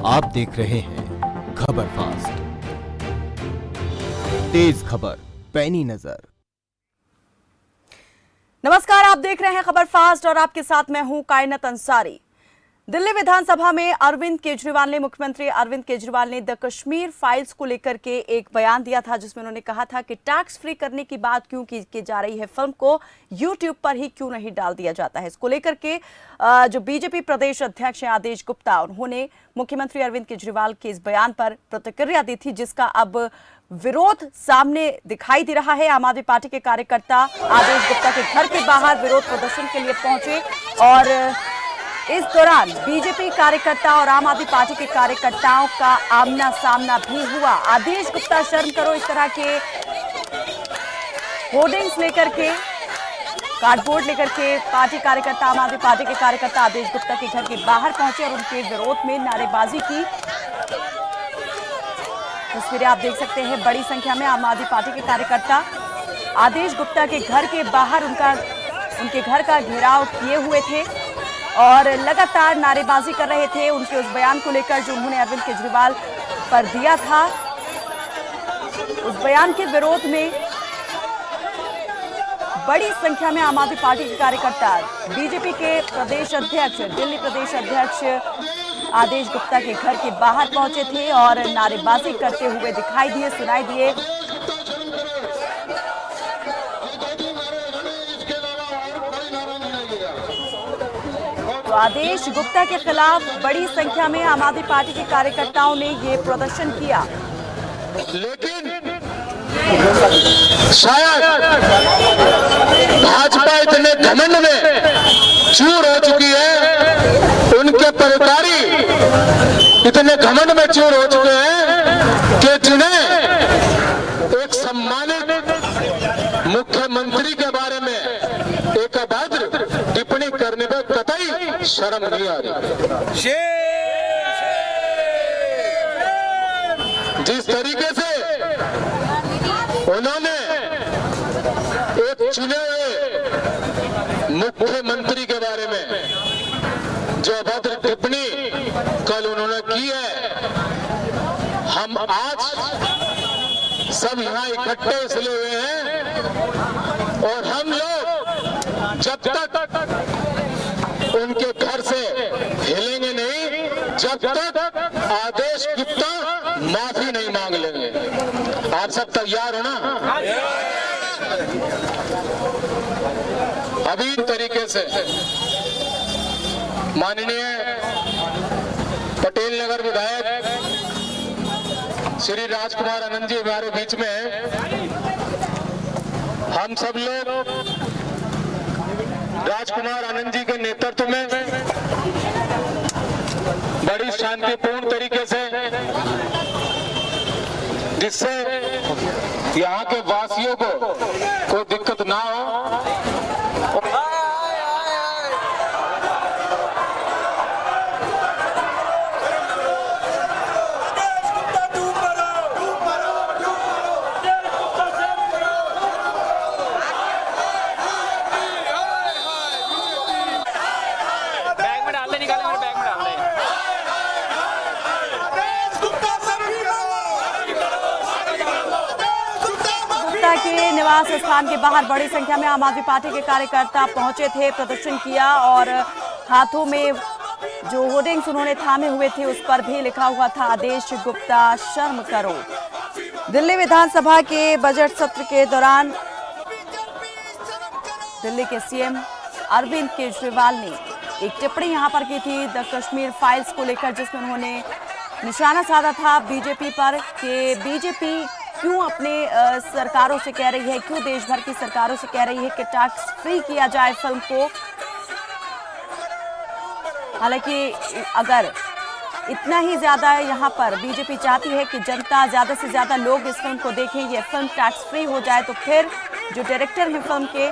आप देख रहे हैं खबर फास्ट, तेज खबर पैनी नजर। नमस्कार, आप देख रहे हैं खबर फास्ट और आपके साथ मैं हूं कायनात अंसारी। दिल्ली विधानसभा में मुख्यमंत्री अरविंद केजरीवाल ने द कश्मीर फाइल्स को लेकर के एक बयान दिया था, जिसमें उन्होंने कहा था कि टैक्स फ्री करने की बात क्यों की जा रही है, फिल्म को यूट्यूब पर ही क्यों नहीं डाल दिया जाता है। इसको लेकर के जो बीजेपी प्रदेश अध्यक्ष हैं आदेश गुप्ता, उन्होंने मुख्यमंत्री अरविंद केजरीवाल के इस बयान पर प्रतिक्रिया दी थी, जिसका अब विरोध सामने दिखाई दे रहा है। आम आदमी पार्टी के कार्यकर्ता आदेश गुप्ता के घर के बाहर विरोध प्रदर्शन के लिए पहुंचे और इस दौरान बीजेपी कार्यकर्ता और आम आदमी पार्टी के कार्यकर्ताओं का आमना सामना भी हुआ। आदेश गुप्ता शर्म करो, इस तरह के होर्डिंग्स लेकर के, कार्डबोर्ड लेकर के पार्टी कार्यकर्ता, आम आदमी पार्टी के कार्यकर्ता आदेश गुप्ता के घर के बाहर पहुंचे और उनके विरोध में नारेबाजी की। तस्वीरें आप देख सकते हैं, बड़ी संख्या में आम आदमी पार्टी के कार्यकर्ता आदेश गुप्ता के घर के बाहर उनके घर का घेराव किए हुए थे और लगातार नारेबाजी कर रहे थे उनके उस बयान को लेकर जो उन्होंने अरविंद केजरीवाल पर दिया था। उस बयान के विरोध में बड़ी संख्या में आम आदमी पार्टी के कार्यकर्ता बीजेपी के प्रदेश अध्यक्ष, दिल्ली प्रदेश अध्यक्ष आदेश गुप्ता के घर के बाहर पहुंचे थे और नारेबाजी करते हुए सुनाई दिए। तो आदेश गुप्ता के खिलाफ बड़ी संख्या में आम आदमी पार्टी के कार्यकर्ताओं ने ये प्रदर्शन किया। लेकिन शायद भाजपा इतने घमंड में चूर हो चुकी है, उनके परिवारी इतने घमंड में चूर हो चुके हैं कि जिन्हें एक सम्मानित मुख्यमंत्री के बारे में एक अभद्र टिप्पणी करने में कतई शर्म नहीं आ रही। जिस तरीके से उन्होंने एक चुने हुए मुख्यमंत्री के बारे में जो अभद्र टिप्पणी कल उन्होंने की है, हम आज सब यहाँ इकट्ठे इसलिए हुए हैं और हम लोग जब तक उनके घर से हिलेंगे नहीं, जब तक आदेश गुप्ता माफी नहीं मांग लेंगे। आप सब तैयार हो ना? अभी तरीके से माननीय पटेल नगर विधायक श्री राजकुमार आनंद जी हमारे बीच में हैं। हम सब लोग राजकुमार आनंद जी के नेतृत्व में बड़ी शांतिपूर्ण तरीके से, जिससे यहाँ के वासियों को कोई दिक्कत ना हो, के निवास स्थान के बाहर बड़ी संख्या में आम आदमी पार्टी के कार्यकर्ता पहुंचे थे, प्रदर्शन किया और हाथों में जो होर्डिंग्स उन्होंने थामे हुए थे उस पर भी लिखा हुआ था आदेश गुप्ता शर्म करो। दिल्ली विधानसभा के बजट सत्र के दौरान दिल्ली के सीएम अरविंद केजरीवाल ने एक टिप्पणी यहां पर की थी द कश्मीर फाइल्स को लेकर, जिसमें उन्होंने निशाना साधा था बीजेपी पर कि बीजेपी क्यों अपने सरकारों से कह रही है, क्यों देश भर की सरकारों से कह रही है कि टैक्स फ्री किया जाए फिल्म को। हालांकि अगर इतना ही ज्यादा यहाँ पर बीजेपी चाहती है कि जनता, ज्यादा से ज्यादा लोग इस फिल्म को देखें, ये फिल्म टैक्स फ्री हो जाए, तो फिर जो डायरेक्टर हैं फिल्म के,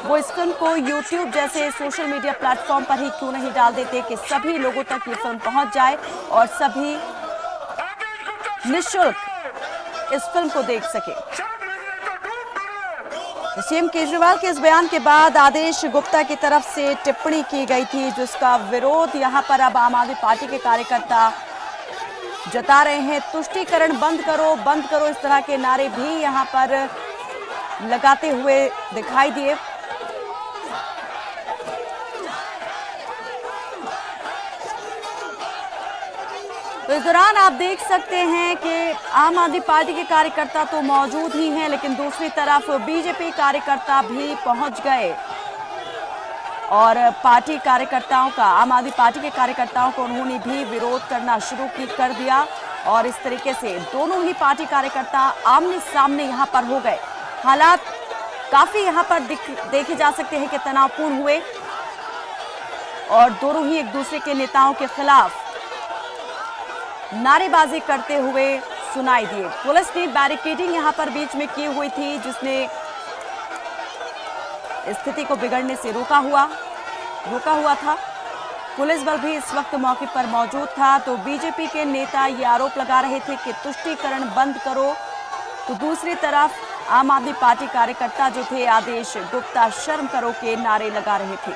वो इस फिल्म को यूट्यूब जैसे सोशल मीडिया प्लेटफॉर्म पर ही क्यों नहीं डाल देते कि सभी लोगों तक ये फिल्म पहुंच जाए और सभी निःशुल्क इस फिल्म को देख सके। सीएम केजरीवाल के इस बयान के बाद आदेश गुप्ता की तरफ से टिप्पणी की गई थी, जिसका विरोध यहां पर अब आम आदमी पार्टी के कार्यकर्ता जता रहे हैं। तुष्टीकरण बंद करो, इस तरह के नारे भी यहां पर लगाते हुए दिखाई दिए। तो इस दौरान आप देख सकते हैं कि आम आदमी पार्टी के कार्यकर्ता तो मौजूद ही हैं, लेकिन दूसरी तरफ बीजेपी कार्यकर्ता भी पहुंच गए और पार्टी कार्यकर्ताओं का, आम आदमी पार्टी के कार्यकर्ताओं को उन्होंने भी विरोध करना शुरू कर दिया और इस तरीके से दोनों ही पार्टी कार्यकर्ता आमने सामने यहां पर हो गए। हालात काफी यहां पर देखे जा सकते हैं कि तनावपूर्ण हुए और दोनों ही एक दूसरे के नेताओं के खिलाफ नारेबाजी करते हुए सुनाई दिए। पुलिस ने बैरिकेडिंग यहां पर बीच में की हुई थी, जिसने स्थिति को बिगड़ने से रोका हुआ था। पुलिस बल भी इस वक्त मौके पर मौजूद था। तो बीजेपी के नेता ये आरोप लगा रहे थे कि तुष्टीकरण बंद करो, तो दूसरी तरफ आम आदमी पार्टी कार्यकर्ता जो थे आदेश गुप्ता शर्म करो के नारे लगा रहे थे।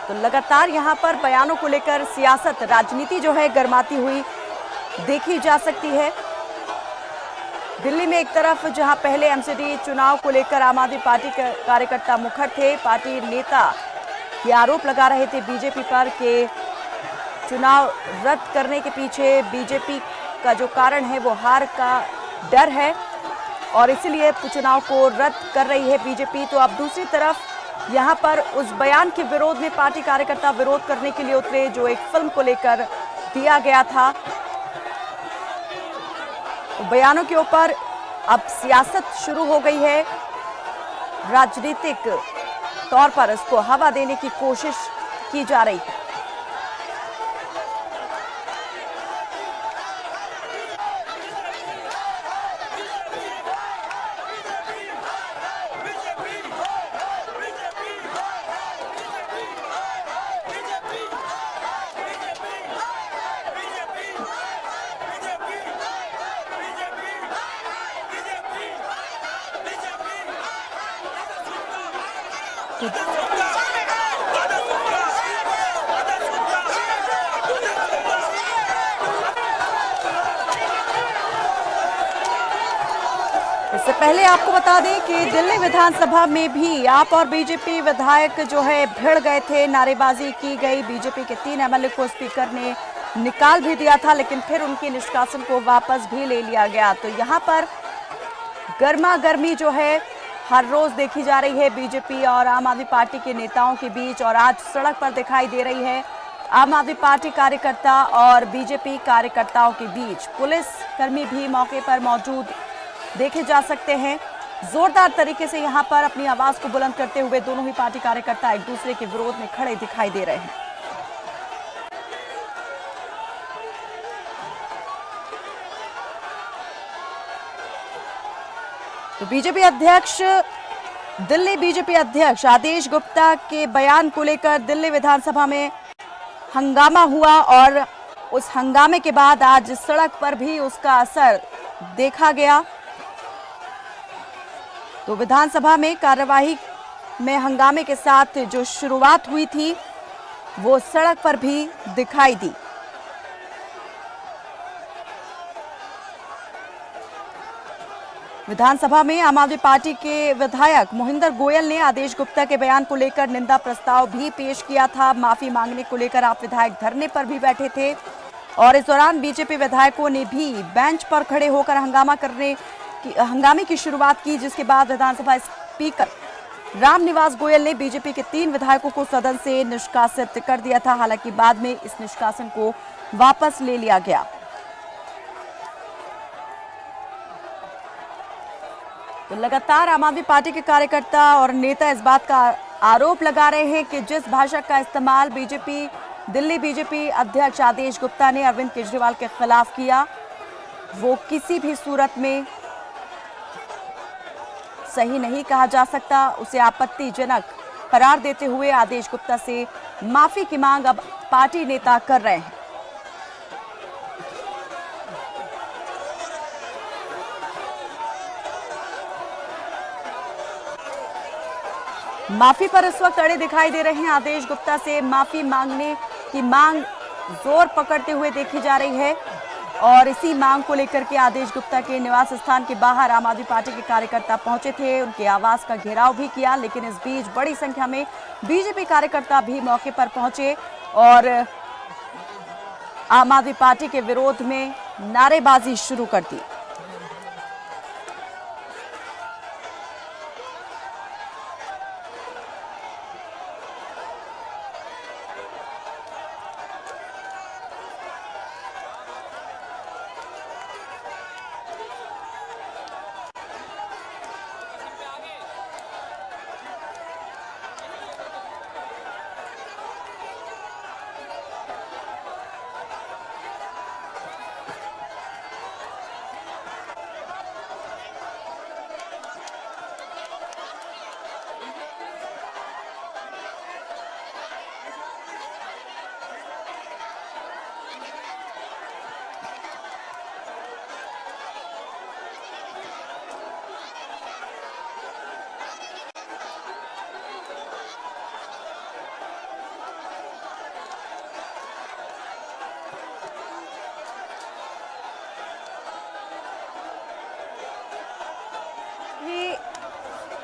तो लगातार यहां पर बयानों को लेकर सियासत, राजनीति जो है गर्माती हुई देखी जा सकती है। दिल्ली में एक तरफ जहां पहले एमसीडी चुनाव को लेकर आम आदमी पार्टी के कार्यकर्ता मुखर थे, पार्टी नेता ये आरोप लगा रहे थे बीजेपी पर कि चुनाव रद्द करने के पीछे बीजेपी का जो कारण है वो हार का डर है और इसीलिए चुनाव को रद्द कर रही है बीजेपी। तो अब दूसरी तरफ यहां पर उस बयान के विरोध में पार्टी कार्यकर्ता विरोध करने के लिए उतरे जो एक फिल्म को लेकर दिया गया था। तो बयानों के ऊपर अब सियासत शुरू हो गई है, राजनीतिक तौर पर इसको हवा देने की कोशिश की जा रही है। इससे पहले आपको बता दें कि दिल्ली विधानसभा में भी आप और बीजेपी विधायक जो है भिड़ गए थे, नारेबाजी की गई। बीजेपी के 3 एमएलए को स्पीकर ने निकाल भी दिया था, लेकिन फिर उनके निष्कासन को वापस भी ले लिया गया। तो यहाँ पर गर्मा गर्मी जो है हर रोज देखी जा रही है बीजेपी और आम आदमी पार्टी के नेताओं के बीच, और आज सड़क पर दिखाई दे रही है आम आदमी पार्टी कार्यकर्ता और बीजेपी कार्यकर्ताओं के बीच। पुलिस कर्मी भी मौके पर मौजूद देखे जा सकते हैं। जोरदार तरीके से यहां पर अपनी आवाज को बुलंद करते हुए दोनों ही पार्टी कार्यकर्ता एक दूसरे के विरोध में खड़े दिखाई दे रहे हैं। तो दिल्ली बीजेपी अध्यक्ष आदेश गुप्ता के बयान को लेकर दिल्ली विधानसभा में हंगामा हुआ और उस हंगामे के बाद आज सड़क पर भी उसका असर देखा गया। तो विधानसभा में कार्यवाही में हंगामे के साथ जो शुरुआत हुई थी वो सड़क पर भी दिखाई दी। विधानसभा में आम आदमी पार्टी के विधायक मोहिंदर गोयल ने आदेश गुप्ता के बयान को लेकर निंदा प्रस्ताव भी पेश किया था। माफी मांगने को लेकर आप विधायक धरने पर भी बैठे थे और इस दौरान बीजेपी विधायकों ने भी बेंच पर खड़े होकर हंगामे की शुरुआत की, जिसके बाद विधानसभा स्पीकर रामनिवास गोयल ने बीजेपी के 3 विधायकों को सदन से निष्कासित कर दिया था। हालांकि बाद में इस निष्कासन को वापस ले लिया गया। तो लगातार आम आदमी पार्टी के कार्यकर्ता और नेता इस बात का आरोप लगा रहे हैं कि जिस भाषा का इस्तेमाल दिल्ली बीजेपी अध्यक्ष आदेश गुप्ता ने अरविंद केजरीवाल के खिलाफ किया, वो किसी भी सूरत में सही नहीं कहा जा सकता। उसे आपत्तिजनक करार देते हुए आदेश गुप्ता से माफी की मांग अब पार्टी नेता कर रहे हैं। माफी पर इस वक्त अड़े दिखाई दे रहे हैं। आदेश गुप्ता से माफी मांगने की मांग जोर पकड़ते हुए देखी जा रही है और इसी मांग को लेकर के आदेश गुप्ता के निवास स्थान के बाहर आम आदमी पार्टी के कार्यकर्ता पहुंचे थे। उनके आवास का घेराव भी किया, लेकिन इस बीच बड़ी संख्या में बीजेपी कार्यकर्ता भी मौके पर पहुंचे और आम आदमी पार्टी के विरोध में नारेबाजी शुरू कर दी।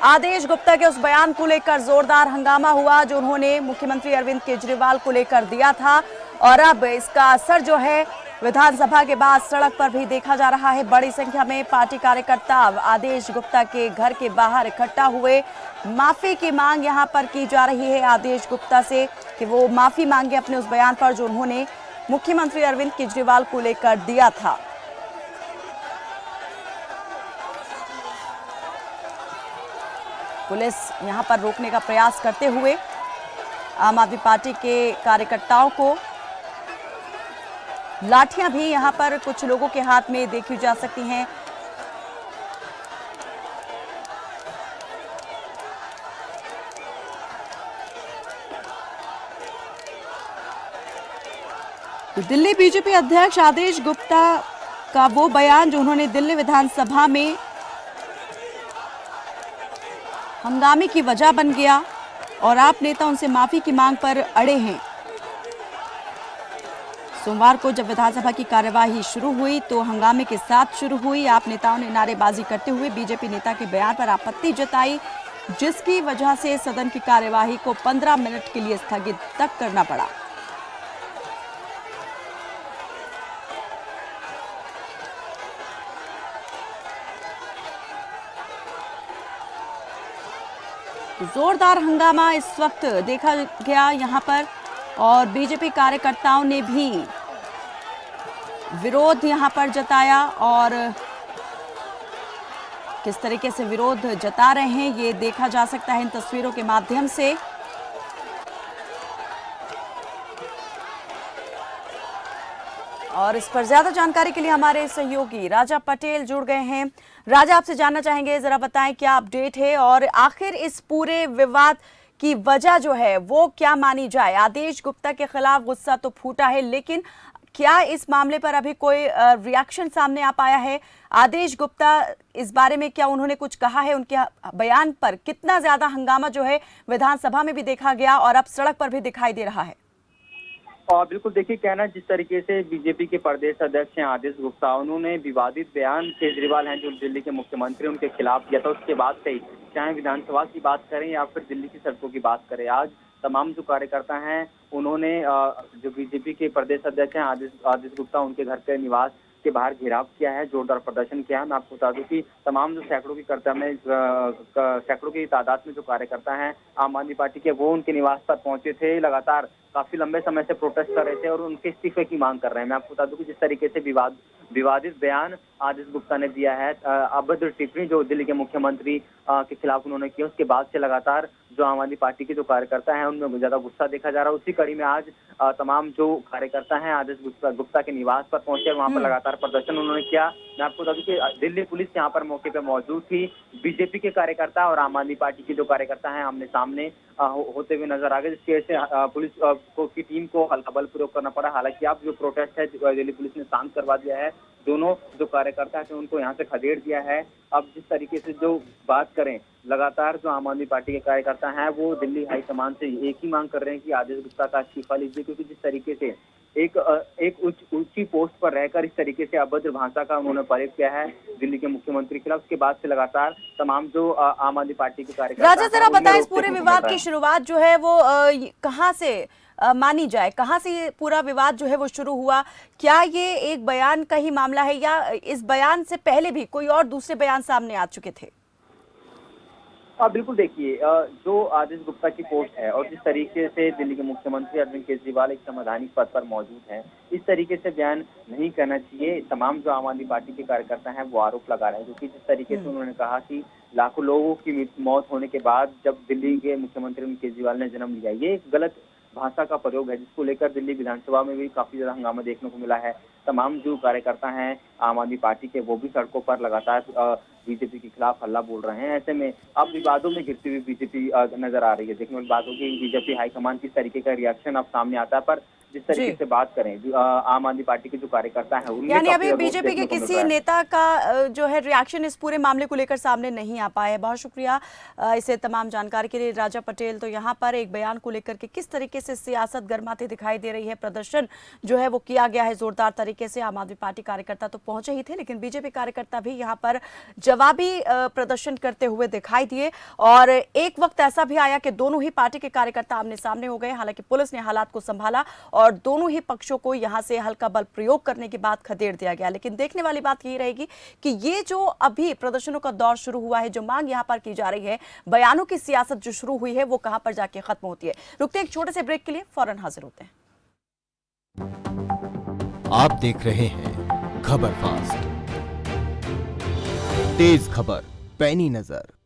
आदेश गुप्ता के उस बयान को लेकर जोरदार हंगामा हुआ जो उन्होंने मुख्यमंत्री अरविंद केजरीवाल को लेकर दिया था और अब इसका असर जो है विधानसभा के बाद सड़क पर भी देखा जा रहा है। बड़ी संख्या में पार्टी कार्यकर्ता आदेश गुप्ता के घर के बाहर इकट्ठा हुए। माफी की मांग यहां पर की जा रही है आदेश गुप्ता से कि वो माफी मांगे अपने उस बयान पर जो उन्होंने मुख्यमंत्री अरविंद केजरीवाल को लेकर दिया था। पुलिस यहां पर रोकने का प्रयास करते हुए आम आदमी पार्टी के कार्यकर्ताओं को लाठियां भी यहां पर कुछ लोगों के हाथ में देखी जा सकती हैं। तो दिल्ली बीजेपी अध्यक्ष आदेश गुप्ता का वो बयान जो उन्होंने दिल्ली विधानसभा में हंगामे की वजह बन गया और आप नेता उनसे माफी की मांग पर अड़े हैं। सोमवार को जब विधानसभा की कार्यवाही शुरू हुई तो हंगामे के साथ शुरू हुई। आप नेताओं ने नारेबाजी करते हुए बीजेपी नेता के बयान पर आपत्ति जताई, जिसकी वजह से सदन की कार्यवाही को 15 मिनट के लिए स्थगित तक करना पड़ा। जोरदार हंगामा इस वक्त देखा गया यहां पर और बीजेपी कार्यकर्ताओं ने भी विरोध यहां पर जताया और किस तरीके से विरोध जता रहे हैं ये देखा जा सकता है इन तस्वीरों के माध्यम से। और इस पर ज्यादा जानकारी के लिए हमारे सहयोगी राजा पटेल जुड़ गए हैं। राजा, आपसे जानना चाहेंगे, जरा बताएं क्या अपडेट है और आखिर इस पूरे विवाद की वजह जो है वो क्या मानी जाए। आदेश गुप्ता के खिलाफ गुस्सा तो फूटा है, लेकिन क्या इस मामले पर अभी कोई रिएक्शन सामने आ पाया है? आदेश गुप्ता इस बारे में क्या उन्होंने कुछ कहा है? उनके बयान पर कितना ज्यादा हंगामा जो है विधानसभा में भी देखा गया और अब सड़क पर भी दिखाई दे रहा है। और बिल्कुल देखिए, कहना जिस तरीके से बीजेपी के प्रदेश अध्यक्ष हैं आदेश गुप्ता, उन्होंने विवादित बयान केजरीवाल हैं जो दिल्ली के मुख्यमंत्री उनके खिलाफ किया था, उसके बाद से ही चाहे विधानसभा की बात करें या फिर दिल्ली की सड़कों की बात करें, आज तमाम जो कार्यकर्ता हैं उन्होंने जो बीजेपी के प्रदेश अध्यक्ष हैं आदेश गुप्ता, उनके घर के निवास के बाहर घेराव किया है, जोरदार प्रदर्शन किया है। मैं आपको बता दूं कि तमाम जो सैकड़ों की तादाद में जो कार्यकर्ता हैं आम आदमी पार्टी के, वो उनके निवास पर पहुंचे थे, लगातार काफी लंबे समय से प्रोटेस्ट कर रहे थे और उनके इस्तीफे की मांग कर रहे हैं। मैं आपको बता दूं कि जिस तरीके से विवादित बयान आदेश गुप्ता ने दिया है, अभद्र टिप्पणी जो दिल्ली के मुख्यमंत्री के खिलाफ उन्होंने की, उसके बाद से लगातार जो आम आदमी पार्टी के जो कार्यकर्ता हैं उनमें ज्यादा गुस्सा देखा जा रहा है। उसी कड़ी में आज तमाम जो कार्यकर्ता हैं आदेश गुप्ता के निवास पर पहुंचे, वहां पर लगातार प्रदर्शन उन्होंने किया। मैं आपको बता दूं कि दिल्ली पुलिस यहाँ पर मौके पर मौजूद थी। बीजेपी के कार्यकर्ता और आम आदमी पार्टी के जो कार्यकर्ता हैं आमने सामने होते हुए नजर आ गए, जिसकी वजह से पुलिस की टीम को हल्का बल प्रयोग करना पड़ा। हालांकि अब जो प्रोटेस्ट है दिल्ली पुलिस ने शांत करवा दिया है दोनों जो कार्यकर्ता थे उनको यहाँ से खदेड़ दिया है। अब जिस तरीके से जो बात करें, लगातार जो आम आदमी पार्टी के कार्यकर्ता हैं वो दिल्ली हाईकमान से एक ही मांग कर रहे हैं कि आदेश गुप्ता का इस्तीफा लीजिए, क्योंकि जिस तरीके से एक ऊंची पोस्ट पर रहकर इस तरीके से अभद्र भाषा का उन्होंने प्रयोग किया है दिल्ली के मुख्यमंत्री के खिलाफ, उसके बाद से लगातार तमाम जो आम आदमी पार्टी के कार्यकर्ता राजा जरा हैं, उनमें बताएं, इस रोक पूरे टोक विवाद चल रहा की है। शुरुआत जो है वो कहाँ से मानी जाए, कहाँ से ये पूरा विवाद जो है वो शुरू हुआ? क्या ये एक बयान का ही मामला है या इस बयान से पहले भी कोई और दूसरे बयान सामने आ चुके थे? बिल्कुल देखिए, जो आदेश गुप्ता की पोस्ट है और जिस तरीके से दिल्ली के मुख्यमंत्री अरविंद केजरीवाल एक संवैधानिक पद पर मौजूद हैं, इस तरीके से बयान नहीं करना चाहिए। तमाम जो आम आदमी पार्टी के कार्यकर्ता हैं वो आरोप लगा रहे हैं, क्योंकि जिस तरीके से उन्होंने कहा कि लाखों लोगों की मौत होने के बाद जब दिल्ली के मुख्यमंत्री अरविंद केजरीवाल ने जन्म लिया, ये एक गलत भाषा का प्रयोग है, जिसको लेकर दिल्ली विधानसभा में भी काफी ज्यादा हंगामा देखने को मिला है। तमाम जो कार्यकर्ता हैं आम आदमी पार्टी के वो भी सड़कों पर लगातार बीजेपी के खिलाफ हल्ला बोल रहे हैं। ऐसे में अब विवादों में घिरती हुई बीजेपी नजर आ रही है। देखने वाली बात होगी बीजेपी हाईकमान किस तरीके का रिएक्शन अब सामने आता है। पर जिस तरीके से बात करें, आम आदमी पार्टी के जो कार्यकर्ता हैं उनमें यानी अभी काफी बीजेपी के देखने को मिल किसी रहा है। नेता का जो है रिएक्शन इस पूरे मामले को लेकर सामने नहीं आ पाया है। बहुत शुक्रिया इसे तमाम जानकारी के लिए राजा पटेल। तो यहाँ पर एक बयान को लेकर के किस तरीके से सियासत गर्माती दिखाई दे रही है, प्रदर्शन जो है वो किया गया है जोरदार तरीके से। आम आदमी पार्टी कार्यकर्ता तो पहुंचे ही थे, लेकिन बीजेपी कार्यकर्ता भी यहाँ पर जवाबी प्रदर्शन करते हुए दिखाई दिए। और एक वक्त ऐसा भी आया कि दोनों ही पार्टी के कार्यकर्ता आमने सामने हो गए। हालांकि पुलिस ने हालात को संभाला और दोनों ही पक्षों को यहां से हल्का बल प्रयोग करने के बाद खदेड़ दिया गया। लेकिन देखने वाली बात यही रहेगी कि ये जो अभी प्रदर्शनों का दौर शुरू हुआ है, जो मांग यहां पर की जा रही है, बयानों की सियासत जो शुरू हुई है, वो कहां पर जाके खत्म होती है। रुकते हैं एक छोटे से ब्रेक के लिए, फौरन हाजिर होते हैं। आप देख रहे हैं खबर फास्ट, तेज खबर पैनी नजर।